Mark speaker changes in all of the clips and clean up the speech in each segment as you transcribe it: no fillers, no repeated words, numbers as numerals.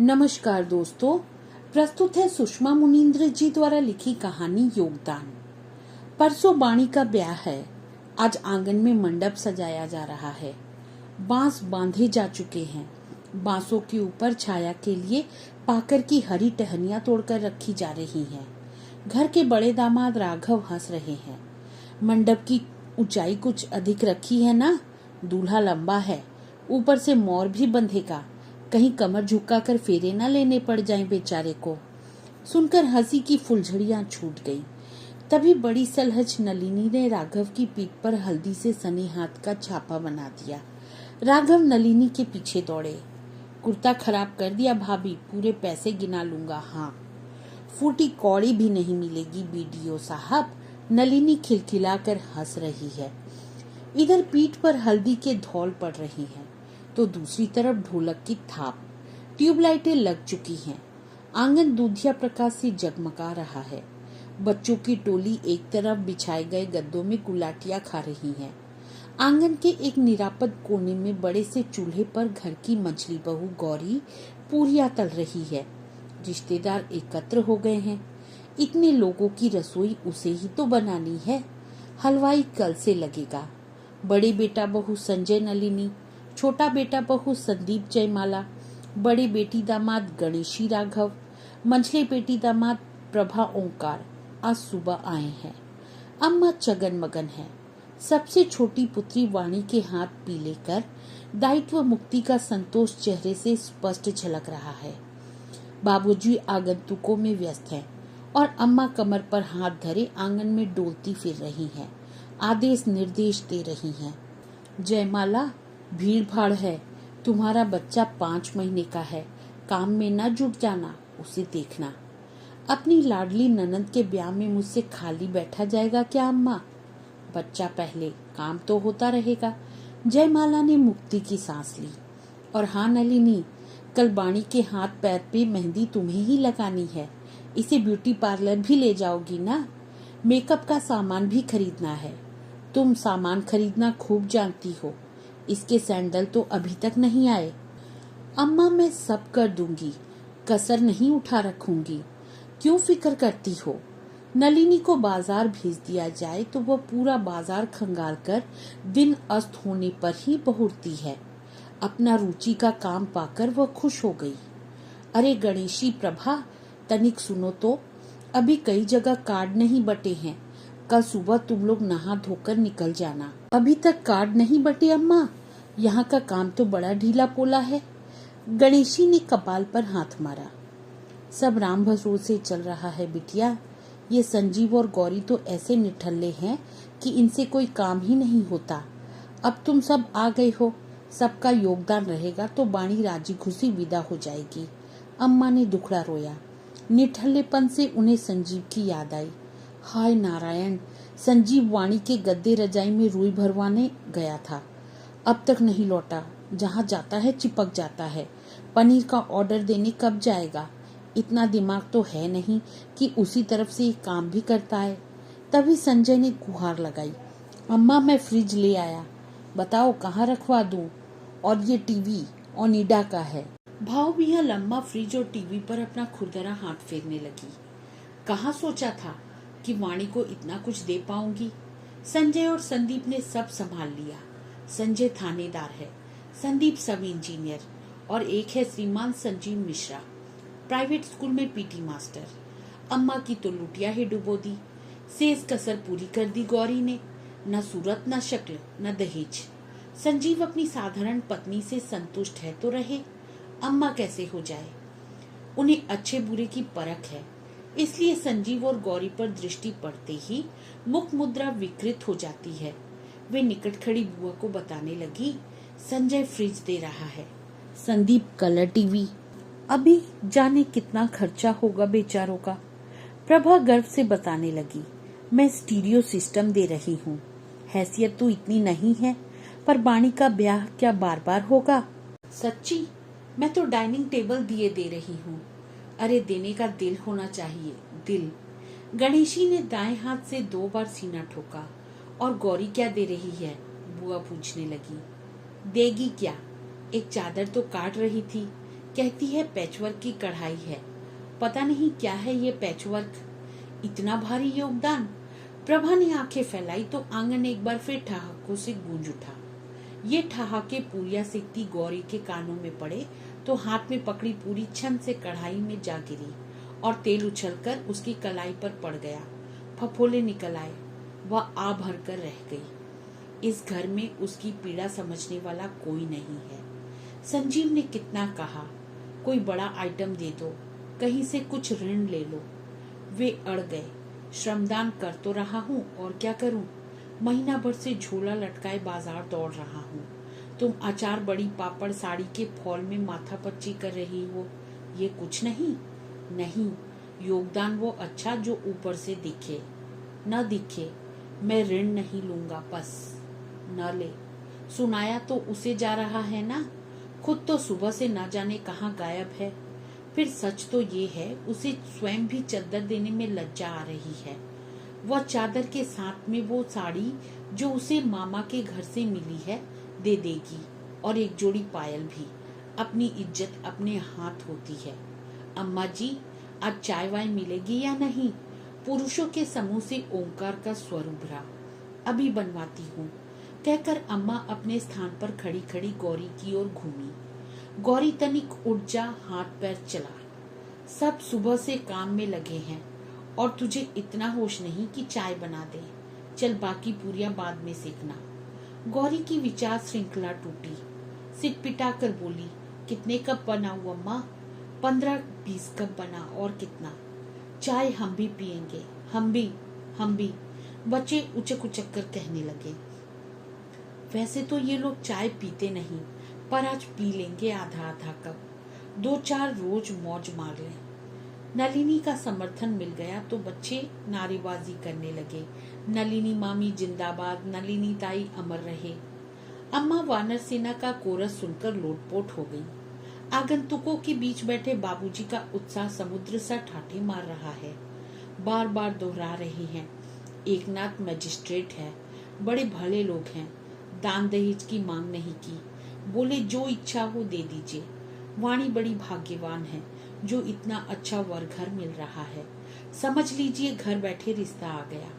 Speaker 1: नमस्कार दोस्तों, प्रस्तुत है सुषमा मुनींद्र जी द्वारा लिखी कहानी योगदान। परसों बाणी का ब्याह है। आज आंगन में मंडप सजाया जा रहा है। बांस बांधे जा चुके हैं। बांसों के ऊपर छाया के लिए पाकर की हरी टहनियां तोड़कर रखी जा रही हैं। घर के बड़े दामाद राघव हंस रहे हैं। मंडप की ऊंचाई कुछ अधिक रखी है ना। दूल्हा लंबा है, ऊपर से मोर भी बंधेगा, कहीं कमर झुकाकर फेरे न लेने पड़ जाएं बेचारे को। सुनकर हंसी की फुलझड़ियां छूट गईं। तभी बड़ी सलहज नलिनी ने राघव की पीठ पर हल्दी से सने हाथ का छापा बना दिया। राघव नलिनी के पीछे दौड़े। कुर्ता खराब कर दिया भाभी, पूरे पैसे गिना लूंगा। हाँ, फूटी कौड़ी भी नहीं मिलेगी बीडीओ साहब। नलिनी खिलखिलाकर हंस रही है। इधर पीठ पर हल्दी के धौल पड़ रही हैं, तो दूसरी तरफ ढोलक की थाप। ट्यूबलाइटें लग चुकी हैं। आंगन दूधिया प्रकाश से जगमगा रहा है। बच्चों की टोली एक तरफ बिछाए गए गद्दों में गुलाटियां खा रही हैं। आंगन के एक निरापद कोने में बड़े से चूल्हे पर घर की मछली बहू गौरी पूरियां तल रही है। रिश्तेदार एकत्र हो गए हैं। इतने लोगों की रसोई उसे ही तो बनानी है। हलवाई कल से लगेगा। बड़े बेटा बहू संजय नलिनी, छोटा बेटा बहू संदीप जयमाला, बड़े बेटी दामाद गणेशी राघव, मंझले बेटी दामाद प्रभा ओंकार आज सुबह आए हैं। अम्मा चगन मगन है। सबसे छोटी पुत्री वाणी के हाथ पीले कर दायित्व मुक्ति का संतोष चेहरे से स्पष्ट झलक रहा है। बाबूजी आगंतुकों में व्यस्त हैं और अम्मा कमर पर हाथ धरे आंगन में डोलती फिर रही हैं, आदेश निर्देश दे रही हैं। जयमाला, भीड़ भाड़ है, तुम्हारा बच्चा 5 महीने का है, काम में न जुट जाना, उसे देखना। अपनी लाडली ननद के ब्याह में मुझसे खाली बैठा जाएगा क्या अम्मा? बच्चा पहले, काम तो होता रहेगा। जयमाला ने मुक्ति की सांस ली। और हाँ नलिनी, कल बाणी के हाथ पैर पे मेहंदी तुम्हें ही लगानी है। इसे ब्यूटी पार्लर भी ले जाओगी ना? मेकअप का सामान भी खरीदना है। तुम सामान खरीदना खूब जानती हो। इसके सैंडल तो अभी तक नहीं आए। अम्मा, मैं सब कर दूंगी, कसर नहीं उठा रखूंगी। क्यों फिक्र करती हो? नलिनी को बाजार भेज दिया जाए तो वह पूरा बाजार खंगाल कर दिन अस्त होने पर ही बहुरती है। अपना रुचि का काम पाकर वह खुश हो गई। अरे गणेशी प्रभा, तनिक सुनो तो, अभी कई जगह कार्ड नहीं बटे हैं। कल सुबह तुम लोग नहा धोकर निकल जाना। अभी तक कार्ड नहीं बटे अम्मा? यहाँ का काम तो बड़ा ढीला पोला है। गणेशी ने कपाल पर हाथ मारा। सब राम भरोसे चल रहा है बिटिया। ये संजीव और गौरी तो ऐसे निठल्ले हैं कि इनसे कोई काम ही नहीं होता। अब तुम सब आ गए हो, सबका योगदान रहेगा तो बाणी राजी खुशी विदा हो जाएगी। अम्मा ने दुखड़ा रोया। निठल्लेपन से उन्हें संजीव की याद आई। हाय नारायण, संजीव वाणी के गद्दे रजाई में रुई भरवाने गया था, अब तक नहीं लौटा। जहाँ जाता है चिपक जाता है। पनीर का ऑर्डर देने कब जाएगा? इतना दिमाग तो है नहीं कि उसी तरफ से एक काम भी करता है। तभी संजय ने गुहार लगाई। अम्मा, मैं फ्रिज ले आया, बताओ कहाँ रखवा दूं? और ये टीवी ओनिडा का है। भाव भैया लम्बा फ्रिज और टीवी पर अपना खुरदरा हाथ फेरने लगी। कहाँ सोचा था कि वाणी को इतना कुछ दे पाऊंगी। संजय और संदीप ने सब संभाल लिया। संजय थानेदार है, संदीप सब इंजीनियर और एक है श्रीमान संजीव मिश्रा, प्राइवेट स्कूल में पीटी मास्टर। अम्मा की तो लुटिया ही डुबो दी। सेज कसर पूरी कर दी गौरी ने। न सूरत, न शक्ल, न दहेज। संजीव अपनी साधारण पत्नी से संतुष्ट है तो रहे, अम्मा कैसे हो जाए? उन्हें अच्छे बुरे की परख है, इसलिए संजीव और गौरी पर दृष्टि पड़ते ही मुख मुद्रा विकृत हो जाती है। वे निकट खड़ी बुआ को बताने लगी, संजय फ्रिज दे रहा है, संदीप कलर टीवी। अभी जाने कितना खर्चा होगा बेचारों का। प्रभा गर्व से बताने लगी, मैं स्टीरियो सिस्टम दे रही हूँ। हैसियत तो इतनी नहीं है, पर बाणी का ब्याह क्या बार बार होगा? सच्ची, मैं तो डाइनिंग टेबल दिए दे रही हूँ। अरे देने का दिल होना चाहिए, दिल। गणेशी ने दाएं हाथ से 2 बार सीना ठोका। और गौरी क्या दे रही है? बुआ पूछने लगी। देगी क्या? एक चादर तो काट रही थी, कहती है पैचवर्क की कढ़ाई है। पता नहीं क्या है ये पैचवर्क, इतना भारी योगदान। प्रभा ने आंखें फैलाई तो आंगन एक बार फिर ठहाकों से गूंज उठा। ये ठहाके पूरियां सेकती गौरी के कानों में पड़े तो हाथ में पकड़ी पूरी छन से कढ़ाई में जा गिरी और तेल उछलकर उसकी कलाई पर पड़ गया। फफोले निकल आए। वह आ भर कर रह गई। इस घर में उसकी पीड़ा समझने वाला कोई नहीं है। संजीव ने कितना कहा, कोई बड़ा आइटम दे दो, कहीं से कुछ ऋण ले लो। वे अड़ गए। श्रमदान कर तो रहा हूँ और क्या करूँ, महीना भर से झोला लटकाए बाजार दौड़ रहा हूँ। तुम अचार बड़ी पापड़ साड़ी के फॉल में माथा पच्ची कर रही हो, ये कुछ नहीं। नहीं, योगदान वो अच्छा जो ऊपर से दिखे। न दिखे, मैं ऋण नहीं लूंगा, बस न ले। सुनाया तो उसे जा रहा है ना, खुद तो सुबह से न जाने कहाँ गायब है। फिर सच तो ये है उसे स्वयं भी चादर देने में लज्जा आ रही है। वह चादर के साथ में वो साड़ी जो उसे मामा के घर से मिली है दे देगी और एक जोड़ी पायल भी। अपनी इज्जत अपने हाथ होती है। अम्मा जी, आज चाय वाय मिलेगी या नहीं? पुरुषों के समूह से ओंकार का स्वर उभरा। अभी बनवाती हूँ, कहकर अम्मा अपने स्थान पर खड़ी खड़ी गौरी की ओर घूमी। गौरी तनिक उठ जा, हाथ पैर चला। सब सुबह से काम में लगे हैं और तुझे इतना होश नहीं कि चाय बना दे। चल, बाकी पूरियां बाद में सीखना। गौरी की विचार श्रृंखला टूटी। सिर पिटाकर बोली, कितने कप बनाऊं अम्मा? 15-20 कप बना, और कितना? चाय हम भी पियेंगे। हम भी। बच्चे उचक उचक कर कहने लगे। वैसे तो ये लोग चाय पीते नहीं, पर आज पी लेंगे आधा आधा कप। 2-4 रोज मौज मार लें। नलिनी का समर्थन मिल गया तो बच्चे नारेबाजी करने लगे। नलिनी मामी जिंदाबाद, नलिनी ताई अमर रहे। अम्मा वानर सेना का कोरस सुनकर लोटपोट हो गई। आगंतुकों के बीच बैठे बाबूजी का उत्साह समुद्र सा ठाठे मार रहा है। बार बार दोहरा रहे हैं, एकनाथ मजिस्ट्रेट है, बड़े भले लोग हैं, दान दहेज की मांग नहीं की, बोले जो इच्छा हो दे दीजिए। वाणी बड़ी भाग्यवान है जो इतना अच्छा वर घर मिल रहा है। समझ लीजिए घर बैठे रिश्ता आ गया।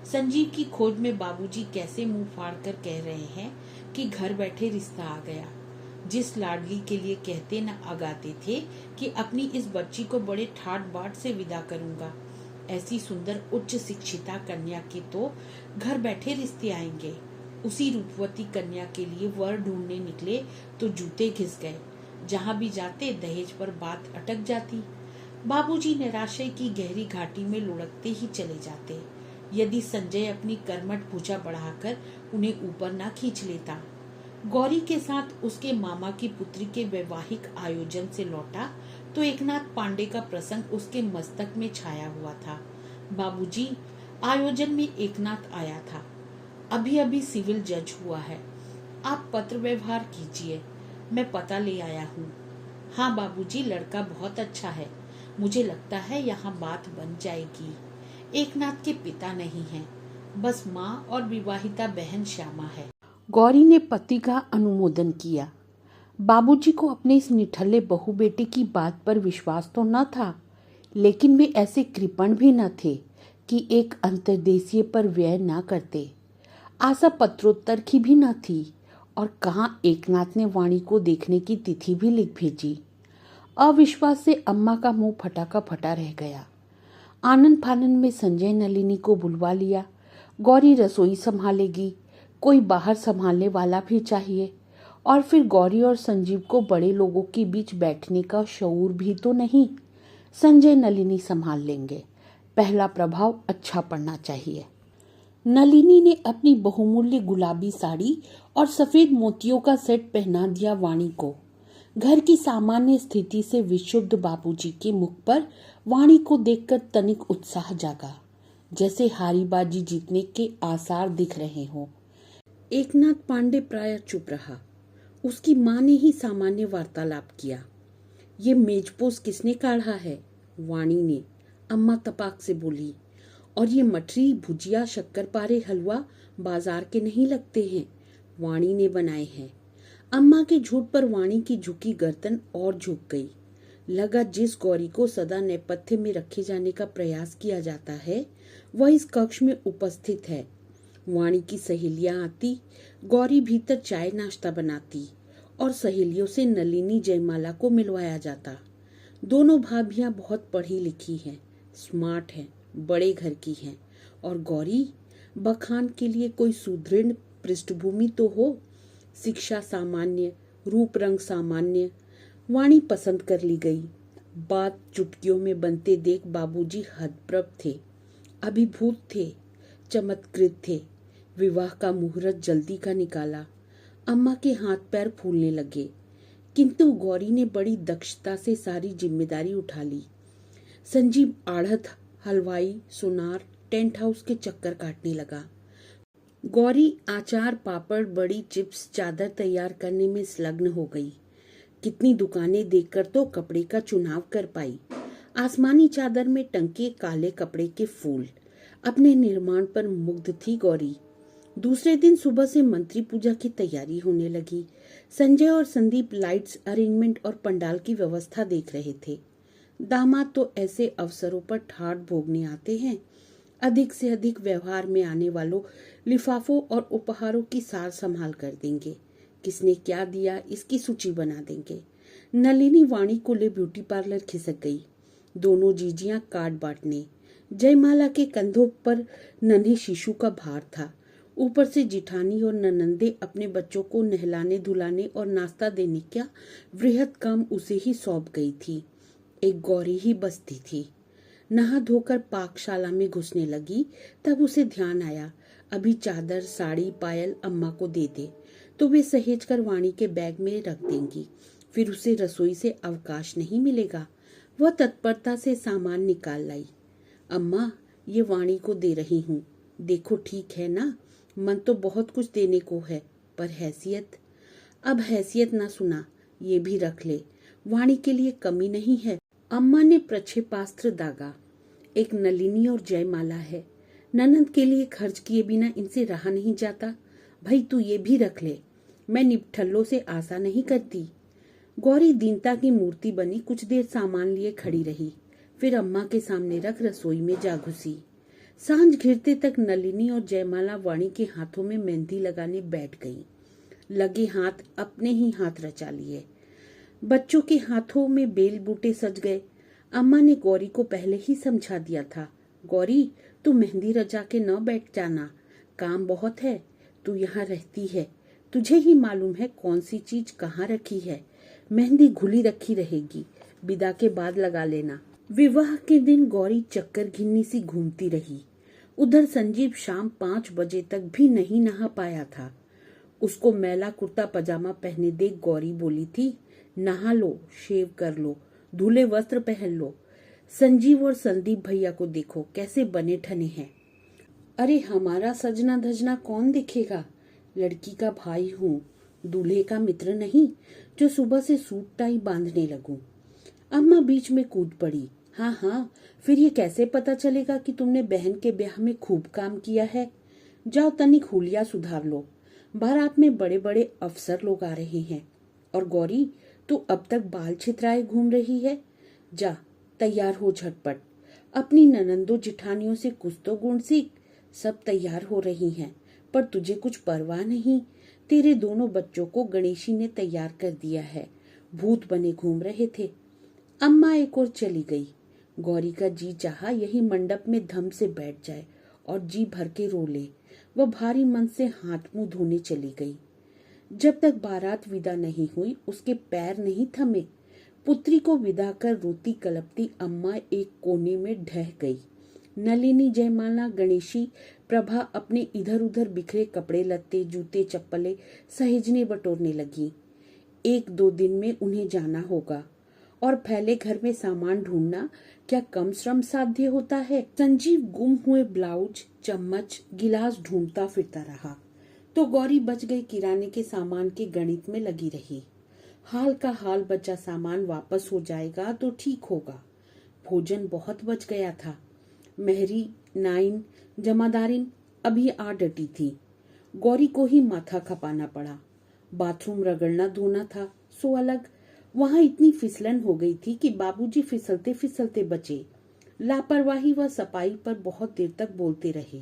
Speaker 1: संजीव की खोज में बाबूजी कैसे मुंह फाड़ कर कह रहे हैं कि घर बैठे रिश्ता आ गया। जिस लाडली के लिए कहते न आगाते थे कि अपनी इस बच्ची को बड़े ठाट बाट से विदा करूंगा, ऐसी सुंदर उच्च शिक्षिता कन्या के तो घर बैठे रिश्ते आएंगे। उसी रूपवती कन्या के लिए वर ढूंढने निकले तो जूते घिस गए। जहां भी जाते दहेज पर बात अटक जाती। बाबूजी निराशय की गहरी घाटी में लुढ़कते ही चले जाते, यदि संजय अपनी कर्मठ भुजा बढ़ाकर उन्हें ऊपर न खींच लेता। गौरी के साथ उसके मामा की पुत्री के वैवाहिक आयोजन से लौटा तो एकनाथ पांडे का प्रसंग उसके मस्तक में छाया हुआ था। बाबूजी, आयोजन में एकनाथ आया था, अभी अभी सिविल जज हुआ है, आप पत्र व्यवहार कीजिए, मैं पता ले आया हूँ। हाँ बाबूजी, लड़का बहुत अच्छा है, मुझे लगता है यहाँ बात बन जाएगी। एकनाथ के पिता नहीं हैं, बस माँ और विवाहिता बहन श्यामा है। गौरी ने पति का अनुमोदन किया। बाबूजी को अपने इस निठल्ले बहू बेटे की बात पर विश्वास तो न था, लेकिन वे ऐसे कृपण भी न थे कि एक अंतर्देशीय पर व्यय न करते। आशा पत्रोत्तर की भी न थी और कहाँ एकनाथ ने वाणी को देखने की तिथि भी लिख भेजी। अविश्वास से अम्मा का मुंह फटा का फटा रह गया। आनंद फानन में संजय नलिनी को बुलवा लिया। गौरी रसोई संभालेगी, कोई बाहर संभालने वाला भी चाहिए, और फिर गौरी और संजीव को बड़े लोगों के बीच बैठने का शऊर भी तो नहीं। संजय नलिनी संभाल लेंगे, पहला प्रभाव अच्छा पड़ना चाहिए। नलिनी ने अपनी बहुमूल्य गुलाबी साड़ी और सफेद मोतियों का सेट पहना दिया वाणी को। घर की सामान्य स्थिति से विशुद्ध बाबूजी के मुख पर वाणी को देखकर तनिक उत्साह जागा, जैसे हारी बाजी जीतने के आसार दिख रहे हों। एकनाथ पांडे प्राय चुप रहा। उसकी माँ ने ही सामान्य वार्तालाप किया। ये मेजपोश किसने काढ़ा है? वाणी ने। अम्मा तपाक से बोली। और ये मठरी, भुजिया, शक्करपारे, हलवा बाजार के नहीं लगते हैं, वाणी ने बनाए हैं। अम्मा के झूठ पर वाणी की झुकी गर्दन और झुक गई। लगा जिस गौरी को सदा नेपथ्य में रखे जाने का प्रयास किया जाता है वह इस कक्ष में उपस्थित है। वाणी की सहेलियां आती, गौरी भीतर चाय नाश्ता बनाती और सहेलियों से नलिनी जयमाला को मिलवाया जाता। दोनों भाभियां बहुत पढ़ी लिखी हैं, स्मार्ट हैं, बड़े घर की हैं और गौरी बखान के लिए कोई सुदृढ़ पृष्ठभूमि तो हो। शिक्षा सामान्य, रूप रंग सामान्य, वाणी पसंद कर ली गई। बात चुटकियों में बनते देख बाबूजी हतप्रभ थे, अभिभूत थे, चमत्कृत थे। विवाह का मुहूर्त जल्दी का निकाला। अम्मा के हाथ पैर फूलने लगे, किंतु गौरी ने बड़ी दक्षता से सारी जिम्मेदारी उठा ली। संजीव आढ़त, हलवाई, सुनार, टेंट हाउस के चक्कर काटने लगा। गौरी आचार, पापड़, बड़ी, चिप्स, चादर तैयार करने में संलग्न हो गई। कितनी दुकानें देखकर तो कपड़े का चुनाव कर पाई। आसमानी चादर में टंके काले कपड़े के फूल। अपने निर्माण पर मुग्ध थी गौरी। दूसरे दिन सुबह से मंत्री पूजा की तैयारी होने लगी। संजय और संदीप लाइट्स अरेंजमेंट और पंडाल की व्यवस्था देख रहे थे। दामाद तो ऐसे अवसरों पर ठाठ भोगने आते हैं। अधिक से अधिक व्यवहार में आने वालों लिफाफों और उपहारों की सार संभाल कर देंगे। किसने क्या दिया इसकी सूची बना देंगे। नलिनी वाणी को ले ब्यूटी पार्लर खिसक गई। दोनों जीजियां कार्ड बांटने। जयमाला के कंधों पर नन्हे शिशु का भार था। ऊपर से जिठानी और ननंदे अपने बच्चों को नहलाने धुलाने और नाश्ता देने का वृहद काम उसे ही सौंप गई थी। एक गौरी ही बसती थी। नहा धोकर पाकशाला में घुसने लगी तब उसे ध्यान आया, अभी चादर, साड़ी, पायल अम्मा को दे दे तो वे सहेज कर वाणी के बैग में रख देंगी। फिर उसे रसोई से अवकाश नहीं मिलेगा। वह तत्परता से सामान निकाल लाई। अम्मा, ये वाणी को दे रही हूँ, देखो ठीक है ना। मन तो बहुत कुछ देने को है, पर हैसियत। अब हैसियत ना सुना, ये भी रख ले, वाणी के लिए कमी नहीं है। अम्मा ने प्रक्षेपास्त्र दागा। एक नलिनी और जयमाला है, ननंद के लिए खर्च किए बिना इनसे रहा नहीं जाता। भाई तू ये भी रख ले, मैं निपठल्लों से आशा नहीं करती। गौरी दीनता की मूर्ति बनी कुछ देर सामान लिए खड़ी रही, फिर अम्मा के सामने रख रसोई में जा घुसी। सांझ घिरते तक नलिनी और जयमाला वाणी के हाथों में मेहंदी लगाने बैठ गई। लगे हाथ अपने ही हाथ रचा लिए। बच्चों के हाथों में बेल बूटे सज गए। अम्मा ने गौरी को पहले ही समझा दिया था, गौरी तू मेहंदी रचा के न बैठ जाना, काम बहुत है। तू यहाँ रहती है, तुझे ही मालूम है कौन सी चीज कहाँ रखी है। मेहंदी घुली रखी रहेगी, विदा के बाद लगा लेना। विवाह के दिन गौरी चक्कर घिन्नी सी घूमती रही। उधर संजीव शाम 5 बजे तक भी नहीं नहा पाया था। उसको मैला कुर्ता पजामा पहने देख गौरी बोली थी, नहा लो, शेव कर लो, धुले वस्त्र पहन लो। संजीव और संदीप भैया को देखो कैसे बने ठने हैं। अरे हमारा सजना धजना कौन देखेगा, लड़की का भाई हूँ, दूल्हे का मित्र नहीं जो सुबह से सूट टाई बांधने लगूं। अम्मा बीच में कूद पड़ी, हाँ हाँ, फिर ये कैसे पता चलेगा कि तुमने बहन के ब्याह में खूब काम किया है। जाओ तनिक हुलिया सुधार लो, बारात में बड़े बड़े अफसर लोग आ रहे हैं। और गौरी तू अब तक बाल छितराए घूम रही है, जा तैयार हो झटपट। अपनी ननंदों जिठानियों से कुछ तो गुण सीख। सब तैयार हो रही हैं, पर तुझे कुछ परवाह नहीं। तेरे दोनों बच्चों को गणेशी ने तैयार कर दिया है, भूत बने घूम रहे थे। अम्मा एक ओर चली गई। गौरी का जी चाहा यही मंडप में धम से बैठ जाए और जी भर के रो ले। वह भारी मन से हाथ मुंह धोने चली गई। जब तक बारात विदा नहीं हुई उसके पैर नहीं थमे। पुत्री को विदा कर रोती कलपती अम्मा एक कोने में ढह गई। नलिनी, जयमाला, गणेशी, प्रभा अपने इधर उधर बिखरे कपड़े लत्ते, जूते, चप्पलें सहेजने बटोरने लगी। 1-2 दिन में उन्हें जाना होगा और फैले घर में सामान ढूंढना क्या कम श्रम साध्य होता है। संजीव गुम हुए ब्लाउज, चम्मच, गिलास ढूंढता फिरता रहा तो गौरी बच गई किराने के सामान के गणित में लगी रही। हाल का हाल बचा सामान वापस हो जाएगा तो ठीक होगा। भोजन बहुत बच गया था। मेहरी, नाइन, जमादारिन अभी आ डटी थी। गौरी को ही माथा खपाना पड़ा। बाथरूम रगड़ना धोना था सो अलग। वहां इतनी फिसलन हो गई थी कि बाबूजी फिसलते फिसलते बचे। लापरवाही व सफाई पर बहुत देर तक बोलते रहे।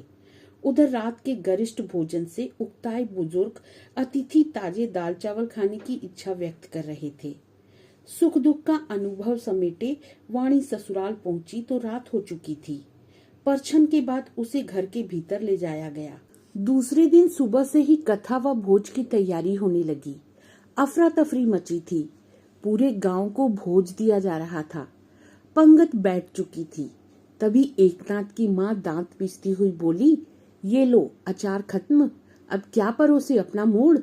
Speaker 1: उधर रात के गरिष्ठ भोजन से उकताए बुजुर्ग अतिथि ताजे दाल चावल खाने की इच्छा व्यक्त कर रहे थे। सुख दुख का अनुभव समेटे वाणी ससुराल पहुंची तो रात हो चुकी थी। परछन के बाद उसे घर के भीतर ले जाया गया। दूसरे दिन सुबह से ही कथा व भोज की तैयारी होने लगी। अफरा तफरी मची थी। पूरे गांव को भोज दिया जा रहा था। पंगत बैठ चुकी थी। तभी एकनाथ की माँ दांत पीसती हुई बोली, ये लो अचार खत्म, अब क्या परोसे अपना मूड।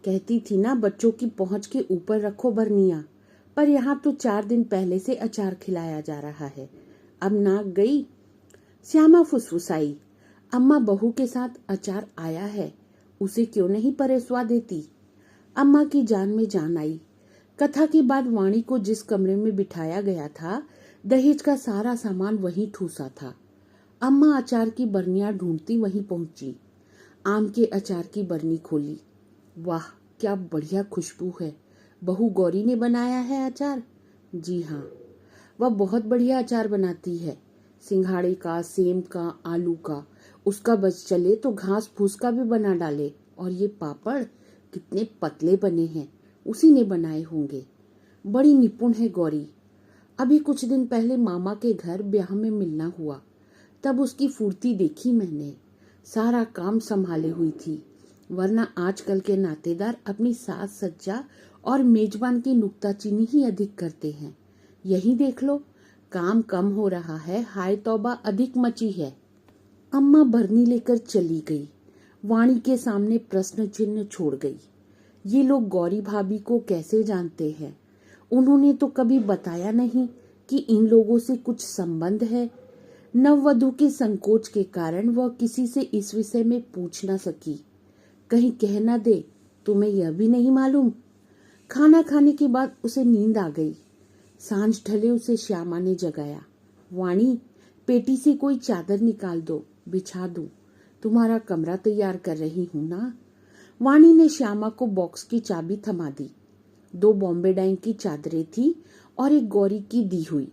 Speaker 1: कहती थी ना बच्चों की पहुंच के ऊपर रखो बरनिया, पर यहाँ तो 4 दिन पहले से अचार खिलाया जा रहा है। अब नाक गई। श्यामा फुसफुसाई, अम्मा बहू के साथ अचार आया है, उसे क्यों नहीं परोसवा देती। अम्मा की जान में जान आई। कथा के बाद वाणी को जिस कमरे में बिठाया गया था, दहेज का सारा सामान वहीं ठूसा था। अम्मा अचार की बरनियां ढूंढती वहीं पहुंची। आम के अचार की बरनी खोली। वाह क्या बढ़िया खुशबू है। बहू गौरी ने बनाया है अचार? जी हाँ, वह बहुत बढ़िया अचार बनाती है। सिंघाड़े का, सेम का, आलू का, उसका बस चले तो घास फूस का भी बना डाले। और ये पापड़ कितने पतले बने हैं, उसी ने बनाए होंगे। बड़ी निपुण है गौरी। अभी कुछ दिन पहले मामा के घर ब्याह में मिलना हुआ, तब उसकी फुर्ती देखी मैंने। सारा काम संभाले हुई थी, वरना आजकल के नातेदार अपनी साज सज्जा और मेजबान की नुक्ताचीनी ही अधिक करते हैं। यही देख लो, काम कम हो रहा है, हाय तौबा अधिक मची है। अम्मा भरनी लेकर चली गई। वाणी के सामने प्रश्न चिन्ह छोड़ गई। ये लोग गौरी भाभी को कैसे जानते हैं? उन्होंने तो कभी बताया नहीं कि इन लोगों से कुछ संबंध है। नववधु के संकोच के कारण वह किसी से इस विषय में पूछ न सकी। कहीं कह न दे तुम्हें यह भी नहीं मालूम। खाना खाने के बाद उसे नींद आ गई। सांझ ढले उसे श्यामा ने जगाया। वाणी, पेटी से कोई चादर निकाल दो, बिछा दूं। तुम्हारा कमरा तैयार कर रही हूं ना। वाणी ने श्यामा को बॉक्स की चाबी थमा दी। 2 बॉम्बे डाइंग की चादरें थी और एक गौरी की दी हुई।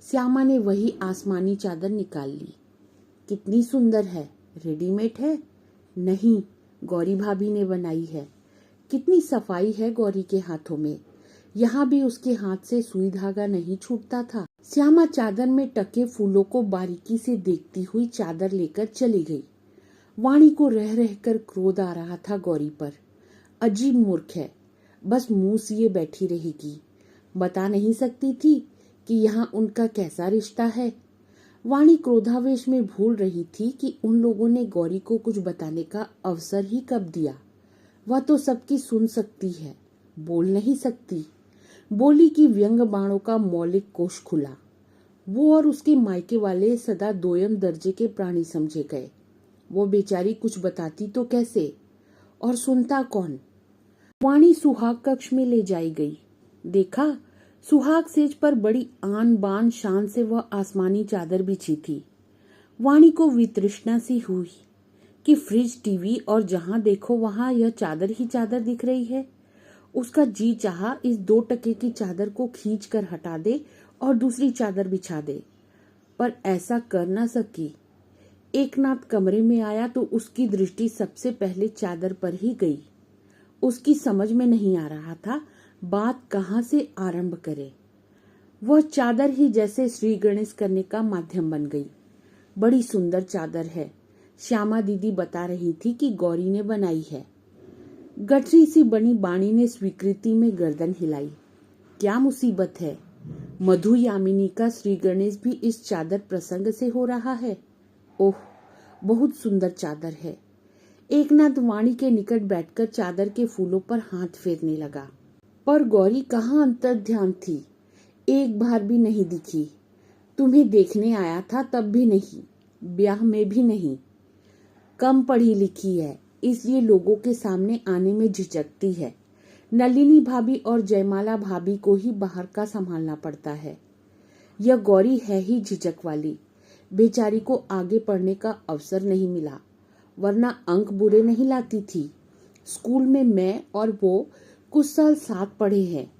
Speaker 1: श्यामा ने वही आसमानी चादर निकाल ली। कितनी सुंदर है, रेडीमेड है? नहीं, गौरी भाभी ने बनाई है। कितनी सफाई है गौरी के हाथों में। यहाँ भी उसके हाथ से सुई धागा नहीं छूटता था। श्यामा चादर में टके फूलों को बारीकी से देखती हुई चादर लेकर चली गई। वाणी को रह रहकर क्रोध आ रहा था गौरी पर। अजीब मूर्ख है, बस मुंह सिए बैठी रहेगी। बता नहीं सकती थी कि यहाँ उनका कैसा रिश्ता है। वाणी क्रोधावेश में भूल रही थी कि उन लोगों ने गौरी को कुछ बताने का अवसर ही कब दिया। वह तो सबकी सुन सकती है, बोल नहीं सकती। बोली कि व्यंग बाणों का मौलिक कोश खुला। वो और उसके मायके वाले सदा दोयम दर्जे के प्राणी समझे गए। वो बेचारी कुछ बताती तो कैसे, और सुनता कौन। वाणी सुहाग कक्ष में ले जाई गई। देखा, सुहाग सेज पर बड़ी आन बान शान से वह आसमानी चादर बिछी थी। वाणी को वितृष्णा सी हुई कि फ्रिज, टीवी और जहां देखो वहां यह चादर ही चादर दिख रही है। उसका जी चाहा इस 2 टके की चादर को खींच कर हटा दे और दूसरी चादर बिछा दे, पर ऐसा कर न सकी। एकनाथ कमरे में आया तो उसकी दृष्टि सबसे पहले चादर पर ही गई। उसकी समझ में नहीं आ रहा था बात कहाँ से आरंभ करे। वह चादर ही जैसे श्री गणेश करने का माध्यम बन गई। बड़ी सुंदर चादर है, श्यामा दीदी बता रही थी कि गौरी ने बनाई है। गठरी सी बनी बाणी ने स्वीकृति में गर्दन हिलाई। क्या मुसीबत है, मधु यामिनी का श्री गणेश भी इस चादर प्रसंग से हो रहा है। ओह, बहुत सुंदर चादर है। एकनाथ वाणी के निकट बैठकर चादर के फूलों पर हाथ फेरने लगा। पर गौरी कहाँ अंतर्ध्यान थी, एक बार भी नहीं दिखी। तुम्हें देखने आया था तब भी नहीं, ब्याह में भी नहीं। कम पढ़ी लिखी है, इसलिए लोगों के सामने आने में झिझकती है। नलिनी भाभी और जयमाला भाभी को ही बाहर का संभालना पड़ता है। यह गौरी है ही झिझक वाली। बेचारी को आगे पढ़ने का अवसर नहीं मिला, वरना अंक बुरे नहीं लाती थी। स्कूल में मैं और वो कुछ साल साथ पढ़े हैं,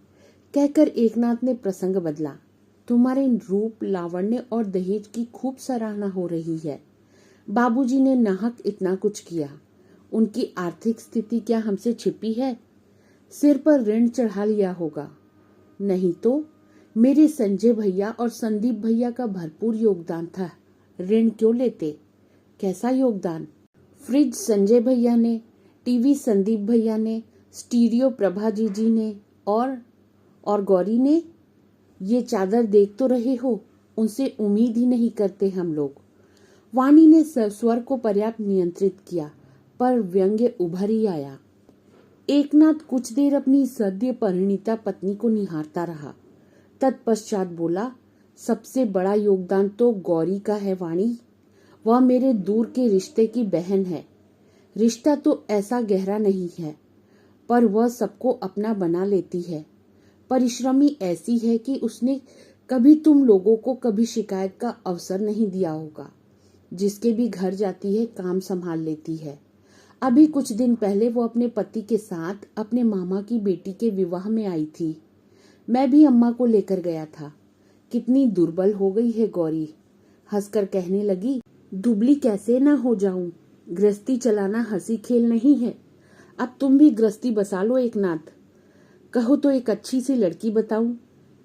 Speaker 1: कहकर एकनाथ ने प्रसंग बदला। तुम्हारे रूप, लावण्य और दहेज की खूब सराहना हो रही है। बाबूजी ने नाहक इतना कुछ किया। उनकी आर्थिक स्थिति क्या हमसे छिपी है? सिर पर ऋण चढ़ा लिया होगा। नहीं तो मेरे संजय भैया और संदीप भैया का भरपूर योगदान था। ऋण क्यों लेते? कैसा योगदान? फ्रिज संजय भैया ने, टीवी संदीप भैया ने, स्टीरियो प्रभा जी ने और गौरी ने। ये चादर देख तो रहे हो, उनसे उम्मीद ही नहीं करते हम लोग। वाणी ने स्वर को पर्याप्त नियंत्रित किया, पर व्यंग्य उभर ही आया। एकनाथ कुछ देर अपनी सद्य परिणीता पत्नी को निहारता रहा। तत्पश्चात बोला, सबसे बड़ा योगदान तो गौरी का है वाणी। वह मेरे दूर के रिश्ते की बहन है। रिश्ता तो ऐसा गहरा नहीं है, पर वह सबको अपना बना लेती है। परिश्रमी ऐसी है कि उसने कभी तुम लोगों को कभी शिकायत का अवसर नहीं दिया होगा। जिसके भी घर जाती है काम संभाल लेती है। अभी कुछ दिन पहले वो अपने पति के साथ अपने मामा की बेटी के विवाह में आई थी। मैं भी अम्मा को लेकर गया था। कितनी दुर्बल हो गई है गौरी। हंसकर कहने लगी, दुबली कैसे ना हो जाऊं। गृहस्थी चलाना हंसी खेल नहीं है। अब तुम भी गृहस्थी बसा लो एकनाथ। कहो तो एक अच्छी सी लड़की बताऊं।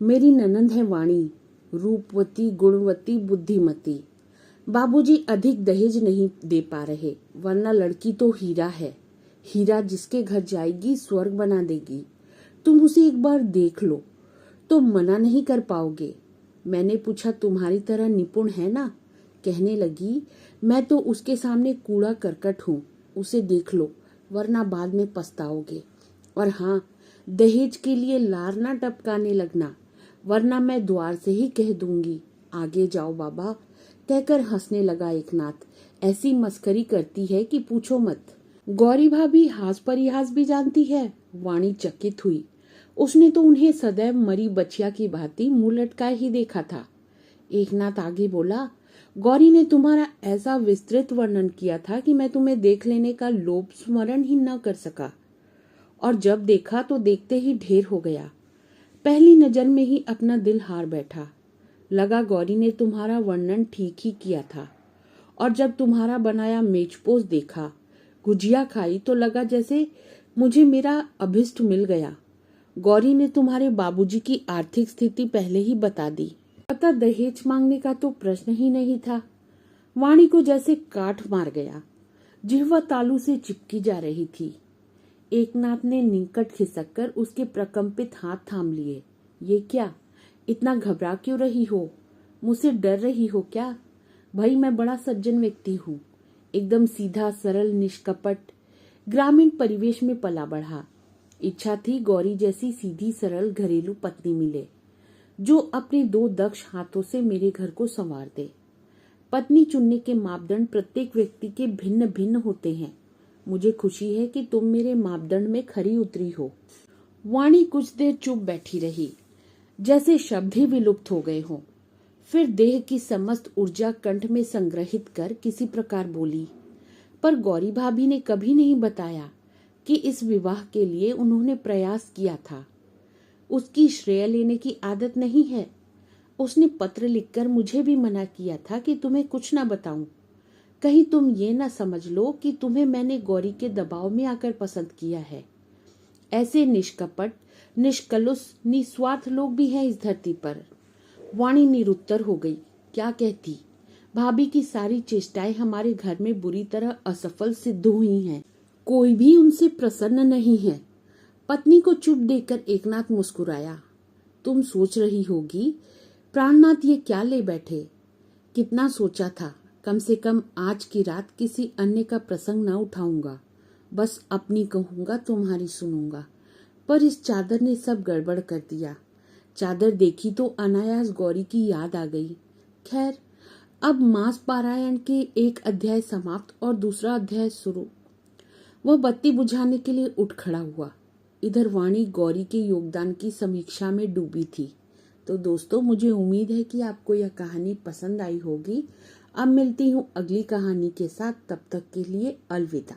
Speaker 1: मेरी ननंद है वाणी, रूपवती, गुणवती, बुद्धिमती। बाबूजी अधिक दहेज नहीं दे पा रहे, वरना लड़की तो हीरा है। हीरा जिसके घर जाएगी स्वर्ग बना देगी। तुम उसे एक बार देख लो तो मना नहीं कर पाओगे। मैंने पूछा, तुम्हारी तरह निपुण है ना? कहने लगी, मैं तो उसके सामने कूड़ा करकट हूँ। उसे देख लो, वरना बाद में पछताओगे। और हाँ, दहेज के लिए लार ना टपकाने लगना, वरना मैं द्वार से ही कह दूंगी। आगे जाओ बाबा, कहकर हंसने लगा एकनाथ। ऐसी मस्करी करती है कि पूछो मत। गौरी भाभी हास परिहास भी जानती है। वाणी चकित हुई। उसने तो उन्हें सदैव मरी बछिया की भांति मुंह लटकाए ही देखा था। एकनाथ आगे बोला, गौरी ने तुम्हारा ऐसा विस्तृत वर्णन किया था कि मैं तुम्हें देख लेने का लोभ स्मरण ही न कर सका, और जब देखा तो देखते ही ढेर हो गया। पहली नजर में ही अपना दिल हार बैठा। लगा गौरी ने तुम्हारा वर्णन ठीक ही किया था। और जब तुम्हारा बनाया मेजपोश देखा, गुजिया खाई, तो लगा जैसे मुझे मेरा अभिष्ट मिल गया। गौरी ने तुम्हारे बाबूजी की आर्थिक स्थिति पहले ही बता दी। पता दहेज मांगने का तो प्रश्न ही नहीं था। वाणी को जैसे काठ मार गया। जिह्वा तालू से चिपकी जा रही थी। एकनाथ ने निकट खिसककर उसके प्रकंपित हाथ थाम लिए। ये क्या? इतना घबरा क्यों रही हो? मुझसे डर रही हो क्या? भाई, मैं बड़ा सज्जन व्यक्ति हूँ। एकदम सीधा, सरल, निष्कपट, ग्रामीण परिवेश में पला बढ़ा। इच्छा थी गौरी जैसी सीधी सरल घरेलू पत्नी मिले, जो अपने दो दक्ष हाथों से मेरे घर को संवार दे। पत्नी चुनने के मापदंड प्रत्येक व्यक्ति के भिन्न भिन्न होते हैं। मुझे खुशी है कि तुम मेरे मापदंड में खरी उतरी हो। वाणी कुछ देर चुप बैठी रही, जैसे शब्द ही विलुप्त हो गए हों। फिर देह की समस्त ऊर्जा कंठ में संग्रहित कर किसी प्रकार बोली, पर गौरी भाभी ने कभी नहीं बताया कि इस विवाह के लिए उन्होंने प्रयास किया था। उसकी श्रेय लेने की आदत नहीं है। उसने पत्र लिखकर मुझे भी मना किया था कि तुम्हें कुछ न बताऊं। कहीं तुम ये न समझ लो कि तुम्हें मैंने गौरी के दबाव में आकर पसंद किया है। ऐसे निष्कपट, निष्कलुष, निस्वार्थ लोग भी हैं इस धरती पर। वाणी निरुत्तर हो गई। क्या कहती? भाभी की सारी चेष्टाएं हमारे घर में बुरी तरह असफल सिद्ध हुई हैं। कोई भी उनसे प्रसन्न नहीं है। पत्नी को चुप देखकर एकनाथ मुस्कुराया। तुम सोच रही होगी, प्राणनाथ ये क्या ले बैठे? कितना सोचा था, कम से कम आज की रात किसी अन्य का प्रसंग न उठाऊंगा, बस अपनी कहूंगा, तुम्हारी सुनूंगा। पर इस चादर ने सब गड़बड़ कर दिया। चादर देखी तो अनायास गौरी की याद आ गई। खैर, अब मास पारायण के एक अध्याय समाप्त और दूसरा अध्याय शुरू। वह बत्ती बुझाने के लिए उठ खड़ा हुआ। इधर वाणी गौरी के योगदान की समीक्षा में डूबी थी। तो दोस्तों, मुझे उम्मीद है कि आपको यह कहानी पसंद आई होगी। अब मिलती हूँ अगली कहानी के साथ। तब तक के लिए अलविदा।